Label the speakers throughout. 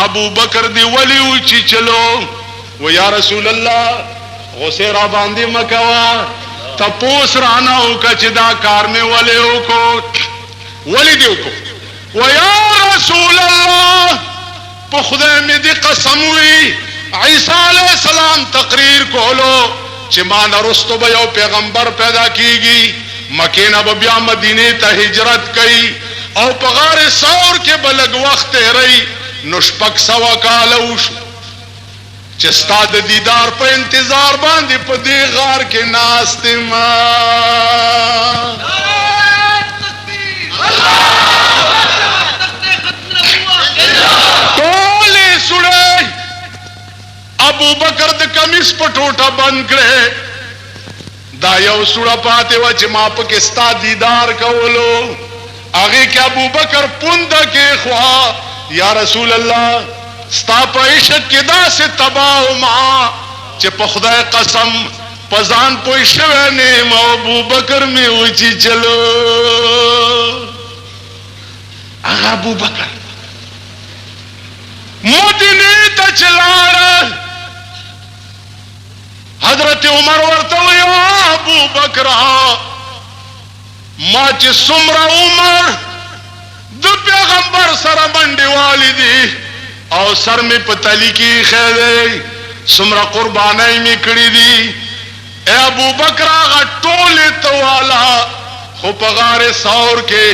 Speaker 1: अबू बकर दी वली ऊंची चलो वो या रसूल अल्लाह गुस्से रा बांधी मकवा तपोस राना हो का चिदा कार में वले हो को वली देव को वो या रसूल अल्लाह पुखदे में दी कसम हुई ईसा अलैहिस्सलाम तकरीर खोलो चिमान रुस्तो बयो पैगंबर पैदा कीगी मकीना बबिया मदीने ता हिजरत कई और पगार सौर के बलग वक्त रही नुष्पक सवा कालूश चिस्ता दीदार पर इंतजार बांधी पदे गार के नास्ते टोले सुड़े अबू बकर द कमीज पटोटा बंद करे दायो सुड़ा पाते वच माप के स्ता दीदार कवलो आगे क्या अबू बकर पुंद के ख्वा या रसूल अल्लाह स्ता पैशक किदा से तबाह मां चे खुदाए कसम पजान पोइशवे ने अबू बकर में ऊंची चलो आगा अबू बकर मदीने त चलाड़ हजरत उमर वर्तो अबू बकरा मां चे सुमरा उमर दो पैगंबर सरा मंडी वाली दी और सर में पतली की खैर सुमरा कुर्बानी में कड़ी दी ए अबू बकरा का टोले तो वाला हो पगारे सौर के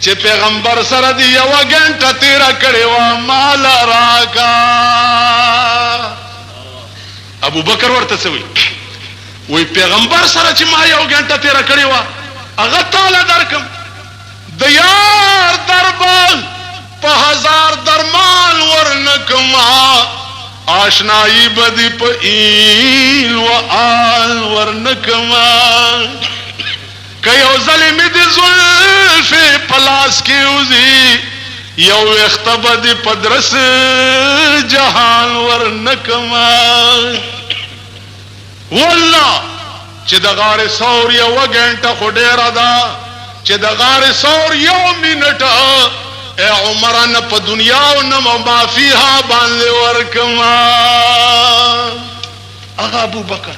Speaker 1: चे पैगंबर सर दी व घंटा तेरा करे वा माला रागा अबू बकर वर्त से वही पैगंबर सर ची मा यो घंटा तेरा करे वा अगताला दरकम दयार दरबाल पहजार दरमान वर्णकमा आशनाई बदी पील व आल वर्णकमा कयो जलिम दी जुल्फे पलास की उजी यो इख्तबदी पदरस जहान वर्णकमा वल्ला चिदगार सौर यो घंटा खुडेरा दा चिदगार सौर यो मिनट ए उमरा न प दुनिया न माफिहा बांधे वर्कमा आगा अबू बकर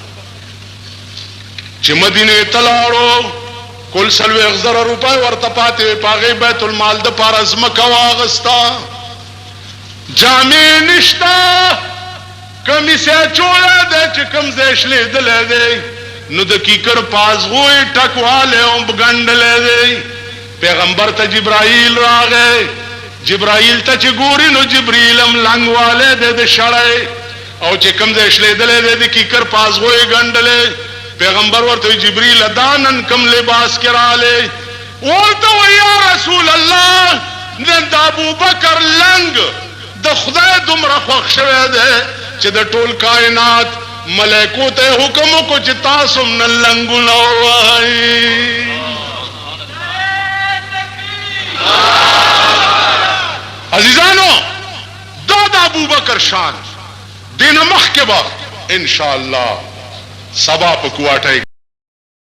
Speaker 1: चे मदीने तलाड़ो कुल सलवे अगजर रुपए वर्तपाते पागे बैतुल माल द पारस मकवागस्ता जामे निश्ता कमी से चोला दे चिकम से शले दले दे नुद कीकर पास हुए टकवाले गंड ले दे पैगंबर त जिब्राइल रागे जिब्राइल त चिगूरी नु जिब्रीलम लंग वाले दे दे शड़े और चिकम से शले दले दे कीकर पास हुए गंड ले पैगंबर वर तो जिब्रील दानन कम लिबास करा ले और तो या रसूल अल्लाह ने अबू बकर लंग द खुदा दुमरा बख्शवे दे च द टोल कायनात मलैको ते हुक्म को चिता सुमन लंगु न वाई अजीजानो दादा अबू बकर शान दिन मख के बाद इंशाअल्लाह सबा पकुआटे